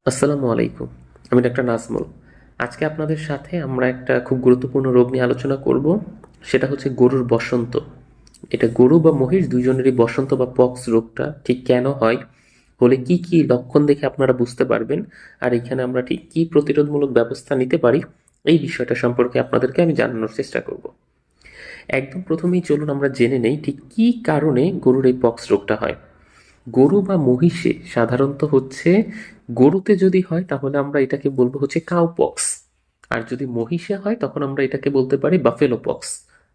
আসসালামু আলাইকুম। আমি ডাক্তার নাজমুল। আজকে আপনাদের সাথে আমরা একটা খুব গুরুত্বপূর্ণ রোগ নিয়ে আলোচনা করব। সেটা হচ্ছে গরুর বসন্ত। এটা গরু বা মহিষ দুইজনেরই বসন্ত বা পক্স রোগটা ঠিক কেন হয়, হলে কি কি লক্ষণ দেখে আপনারা বুঝতে পারবেন, আর এখানে আমরা ঠিক কি প্রতিরোধমূলক ব্যবস্থা নিতে পারি, এই বিষয়টা সম্পর্কে আপনাদেরকে আমি জানানোর চেষ্টা করব। একদম প্রথমেই চলুন আমরা জেনে নেই ঠিক কি কারণে গরুর এই পক্স রোগটা হয়। গরু বা মহিষে সাধারণত হচ্ছে, গরুতে যদি হয় তাহলে আমরা এটাকে বলবো হচ্ছে কাউ পক্স, আর যদি মহিষে হয় তখন আমরা এটাকে বলতে পারি বাফেলো পক্স।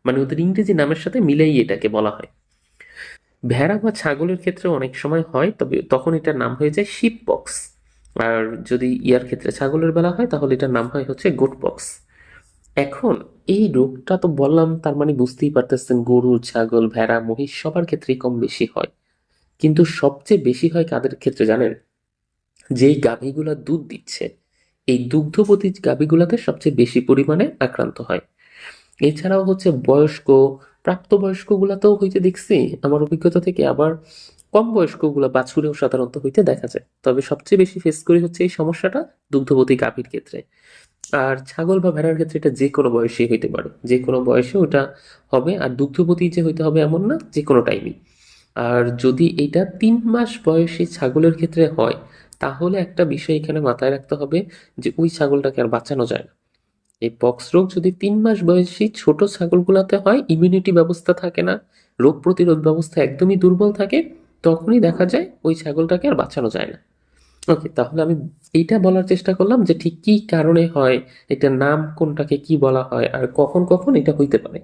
মানে ওদের ইংরেজি নামের সাথে মিলেই এটাকে বলা হয়। ভেড়া বা ছাগলের ক্ষেত্রে অনেক সময় হয়, তবে তখন এটার নাম হয়ে যায় শিপ পক্স। আর যদি ইয়ার ক্ষেত্রে ছাগলের বেলা হয় তাহলে এটার নাম হয় হচ্ছে গোট পক্স। এখন এই রোগটা তো বললাম, তার মানে বুঝতেই পারতেছেন গরু, ছাগল, ভেড়া, মহিষ সবার ক্ষেত্রেই কম বেশি হয়। কিন্তু সবচেয়ে বেশি হয় কাদের ক্ষেত্রে জানেন? যেই গাভীগুলা দুধ দিচ্ছে, এই দুগ্ধবতী গাভীগুলাতে সবচেয়ে বেশি পরিমাণে আক্রান্ত হয়। এছাড়াও হচ্ছে বয়স্ক, প্রাপ্তবয়স্ক গুলাতেও হইতে দেখছি আমার অভিজ্ঞতা থেকে। আবার কম বয়স্ক গুলা বাছুরেও সাধারণত হইতে দেখা যায়, তবে সবচেয়ে বেশি ফেস করি হচ্ছে এই সমস্যাটা দুগ্ধবতী গাভীর ক্ষেত্রে। আর ছাগল বা ভেড়ার ক্ষেত্রে এটা যে কোনো বয়সে হইতে পারে, যে কোনো বয়সে ওটা হবে। আর দুগ্ধবতী যে হইতে হবে এমন না, যে কোনো টাইমই। আর যদি এটা 3 মাস বয়সী ছাগলের ক্ষেত্রে হয়, তাহলে একটা বিষয় এখানে মাথায় রাখতে হবে, যে ওই ছাগলটাকে আর বাঁচানো যায় না। এই পক্স রোগ যদি 3 মাস বয়সী ছোট ছাগলগুলাতে হয়, ইমিউনিটি ব্যবস্থা থাকে না, রোগ প্রতিরোধ ব্যবস্থা একদমই দুর্বল থাকে, তখনই দেখা যায় ওই ছাগলটাকে আর বাঁচানো যায় না। ওকে, তাহলে আমি এইটা বলার চেষ্টা করলাম যে ঠিক কি কারণে হয়, এটার নাম কোনটাকে কি বলা হয়, আর কখন কখন এটা হইতে পারে।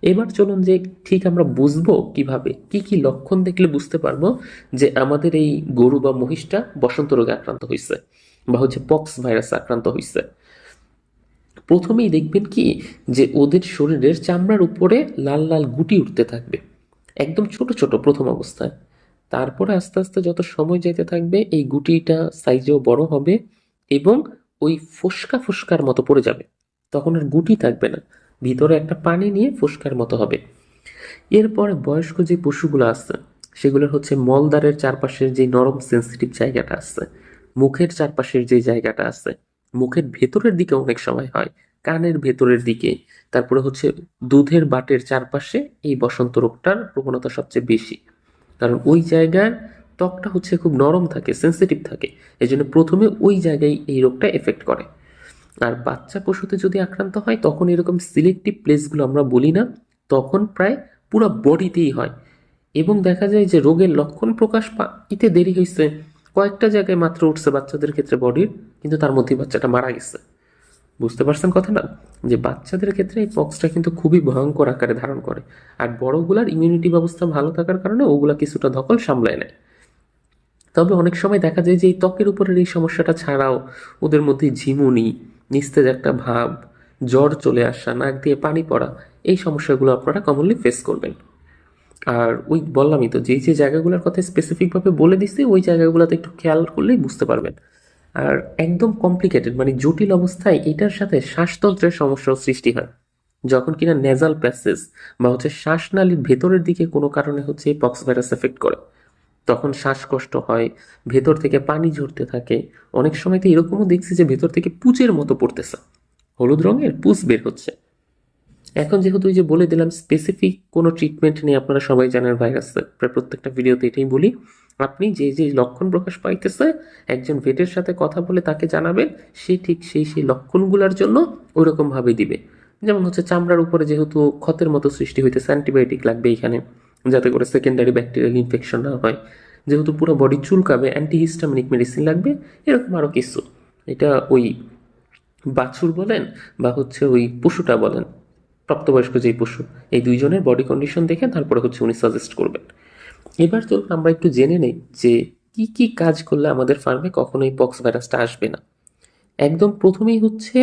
এবার চলুন যে ঠিক আমরা বুঝবো কিভাবে, কি কি লক্ষণ দেখলে বুঝতে পারবো যে আমাদের এই গরু বা মহিষটা বসন্ত রোগে আক্রান্ত হয়েছে বা হচ্ছে পক্স ভাইরাস আক্রান্ত হয়েছে। প্রথমেই দেখবেন কি, যে ওদের শরীরের চামড়ার উপরে লাল লাল গুটি উঠতে থাকবে, একদম ছোট ছোট প্রথম অবস্থায়। তারপরে আস্তে আস্তে যত সময় যেতে থাকবে এই গুটিটা সাইজেও বড় হবে, এবং ওই ফোসকা ফোসকার মতো পড়ে যাবে। তখন আর গুটি থাকবে না, ভিতরে একটা পানি নিয়ে ফোসকার মতো হবে। এরপরে বয়স্ক যে পশুগুলো আছে, সেগুলোর হচ্ছে মলদ্বারের চারপাশের যে নরম সেন্সিটিভ জায়গাটা আছে, মুখের চারপাশের যে জায়গাটা আছে, মুখের ভেতরের দিকে অনেক সময় হয়, কানের ভেতরের দিকে, তারপরে হচ্ছে দুধের বাটের চারপাশে এই বসন্ত রোগটার প্রবণতা সবচেয়ে বেশি। কারণ ওই জায়গার ত্বকটা হচ্ছে খুব নরম থাকে, সেন্সিটিভ থাকে, এই জন্য প্রথমে ওই জায়গায় এই রোগটা এফেক্ট করে। আর বাচ্চা পশুতে যদি আক্রান্ত হয় তখন এরকম সিলেক্টিভ প্লেসগুলো আমরা বলি না, তখন প্রায় পুরো বডিতেই হয়। এবং দেখা যায় যে রোগের লক্ষণ প্রকাশ পাইতে দেরি হয়েছে, কয়েকটা জায়গায় মাত্র উঠছে বাচ্চাদের ক্ষেত্রে বডির, কিন্তু তার মধ্যেই বাচ্চাটা মারা গেছে। বুঝতে পারছেন কথা না? যে বাচ্চাদের ক্ষেত্রে এই পক্সটা কিন্তু খুবই ভয়ঙ্কর আকারে ধারণ করে। আর বড়গুলার ইমিউনিটি ব্যবস্থা ভালো থাকার কারণে ওগুলা কিছুটা দখল সামলায় নেয়। তবে অনেক সময় দেখা যায় যে এই ত্বকের উপরের এই সমস্যাটা ছাড়াও ওদের মধ্যে ঝিমুনি, নিস্তেজ একটা ভাব, জ্বর চলে আসা, নাক দিয়ে পানি পড়া, এই সমস্যাগুলো আপনারা কমনলি ফেস করবেন। আর ওই বললামই তো, যে যে জায়গাগুলোর কথা স্পেসিফিকভাবে বলে দিচ্ছি ওই জায়গাগুলোতে একটু খেয়াল করলেই বুঝতে পারবেন। আর একদম কমপ্লিকেটেড মানে জটিল অবস্থায় এটার সাথে শ্বাসতন্ত্রের সমস্যাও সৃষ্টি হয়। যখন কিনা নেজাল প্যাসেজ বা হচ্ছে শ্বাসনালীর ভেতরের দিকে কোনো কারণে হচ্ছে এই পক্স ভাইরাস এফেক্ট করে, তখন শ্বাসকষ্ট হয়, ভেতর থেকে পানি ঝরতে থাকে। অনেক সময় তো এরকমও দেখছি যে ভেতর থেকে পুচের মতো পড়তেছে, হলুদ রঙের পুচ বের হচ্ছে। এখন যেহেতু ওই যে বলে দিলাম স্পেসিফিক কোনো ট্রিটমেন্ট নেই, আপনারা সবাই জানেন ভাইরাসের, প্রায় প্রত্যেকটা ভিডিওতে এটাই বলি, আপনি যে যে লক্ষণ প্রকাশ পাইতেছে একজন ভেটের সাথে কথা বলে তাকে জানাবেন, সে ঠিক সেই সেই লক্ষণগুলোর জন্য ওইরকমভাবে দিবে। যেমন হচ্ছে চামড়ার উপরে যেহেতু ক্ষতের মতো সৃষ্টি হইতেছে, অ্যান্টিবায়োটিক লাগবে এখানে, যাতে করে সেকেন্ডারি ব্যাকটেরিয়াল ইনফেকশন না হয়। যেহেতু পুরো বডি চুলকাবে, অ্যান্টিহিস্টামিনিক মেডিসিন লাগবে, এরকম আরও কিছু। এটা ওই বাছুর বলেন বা হচ্ছে ওই পশুটা বলেন, প্রাপ্তবয়স্ক যেই পশু, এই দুইজনের বডি কন্ডিশন দেখে তারপরে হচ্ছে উনি সাজেস্ট করবেন। এবার চলুন আমরা একটু জেনে নেই যে কি কি কাজ করলে আমাদের ফার্মে কখনোই পক্স ভাইরাসটা আসবে না। একদম প্রথমেই হচ্ছে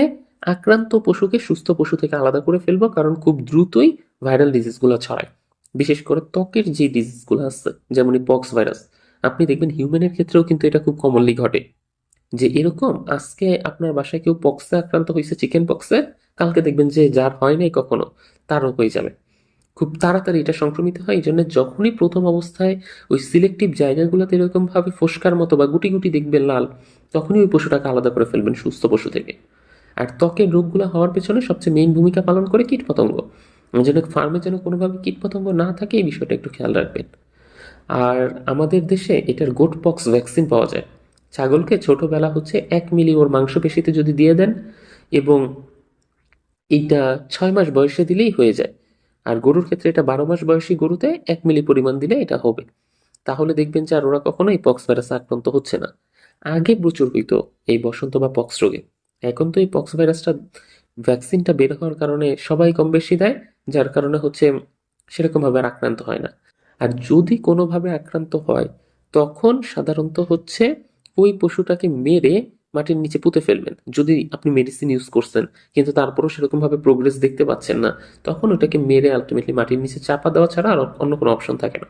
আক্রান্ত পশুকে সুস্থ পশু থেকে আলাদা করে ফেলবো, কারণ খুব দ্রুতই ভাইরাল ডিজিজগুলো ছড়ায়। বিশেষ করে ত্বকের যে ডিজিজগুলো আছে যেমন পক্স ভাইরাস, আপনি দেখবেন হিউম্যানের ক্ষেত্রেও কিন্তু এটা খুব কমনলি ঘটে। যে এরকম আজকে আপনার বাসায় কেউ পক্সে আক্রান্ত হয়েছে, চিকেন পক্সে, কালকে দেখবেন যে যার হয় নাই কখনো তারও হয়ে যাবে। খুব তাড়াতাড়ি এটা সংক্রমিত হয়। এই জন্য যখনই প্রথম অবস্থায় ওই সিলেক্টিভ জায়গাগুলোতে এরকমভাবে ফোস্কার মতো বা গুটি গুটি দেখবেন লাল, তখনই ওই পশুটাকে আলাদা করে ফেলবেন সুস্থ পশু থেকে। আর ত্বকের রোগগুলো হওয়ার পেছনে সবচেয়ে মেইন ভূমিকা পালন করে কীটপতঙ্গ। যেন ফার্মে যেন কোনোভাবে কীটপতঙ্গ না থাকে, এই বিষয়টা একটু খেয়াল রাখবেন। আর আমাদের দেশে এটার গোট পক্স ভ্যাকসিন পাওয়া যায়। ছাগলকে ছোটবেলা হচ্ছে 1 মিলি ওর মাংসপেশিতে যদি দিয়ে দেন, এবং এইটা 6 মাস বয়সে দিলেই হয়ে যায়। আর গরুর ক্ষেত্রে এটা 12 মাস বয়সী গরুতে 1 মিলি পরিমাণ দিলে এটা হবে। তাহলে দেখবেন যে আর ওরা কখনো এই পক্স ভাইরাসে আক্রান্ত হচ্ছে না। আগে প্রচুর হইতো এই বসন্ত বা পক্স রোগে। এখন তো এই পক্স ভাইরাসটা ভ্যাকসিনটা বের হওয়ার কারণে সবাই কম বেশি দেয়, যার কারণে হচ্ছে সেরকমভাবে আর আক্রান্ত হয় না। আর যদি কোনোভাবে আক্রান্ত হয়, তখন সাধারণত হচ্ছে ওই পশুটাকে মেরে মাটির নিচে পুঁতে ফেলবেন। যদি আপনি মেডিসিন ইউজ করছেন কিন্তু তারপরও সেরকমভাবে প্রোগ্রেস দেখতে পাচ্ছেন না, তখন ওটাকে মেরে আলটিমেটলি মাটির নিচে চাপা দেওয়া ছাড়া আর অন্য কোনো অপশন থাকে না।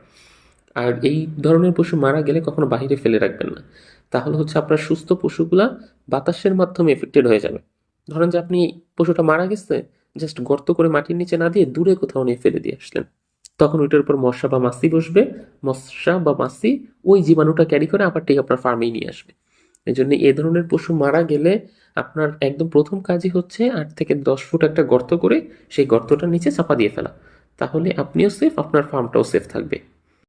আর এই ধরনের পশু মারা গেলে কখনো বাহিরে ফেলে রাখবেন না। তাহলে হচ্ছে আপনার সুস্থ পশুগুলা বাতাসের মাধ্যমে এফেক্টেড হয়ে যাবে। ধরেন যে আপনি পশুটা মারা গেছে, জাস্ট গর্ত করে মাটির নিচে না দিয়ে দূরে কোথাও নিয়ে ফেলে দিয়ে আসলেন, তখন ওইটার উপর মশা বা মাছি বসবে। মশা বা মাছি ওই জীবাণুটা ক্যারি করে আবার ঠিক আপনার ফার্মেই নিয়ে আসবে। এই জন্য এ ধরনের পশু মারা গেলে আপনার একদম প্রথম কাজই হচ্ছে 8 থেকে 10 ফুট একটা গর্ত করে সেই গর্তটার নিচে চাপা দিয়ে ফেলা। তাহলে আপনিও সেফ, আপনার ফার্মটাও সেফ থাকবে।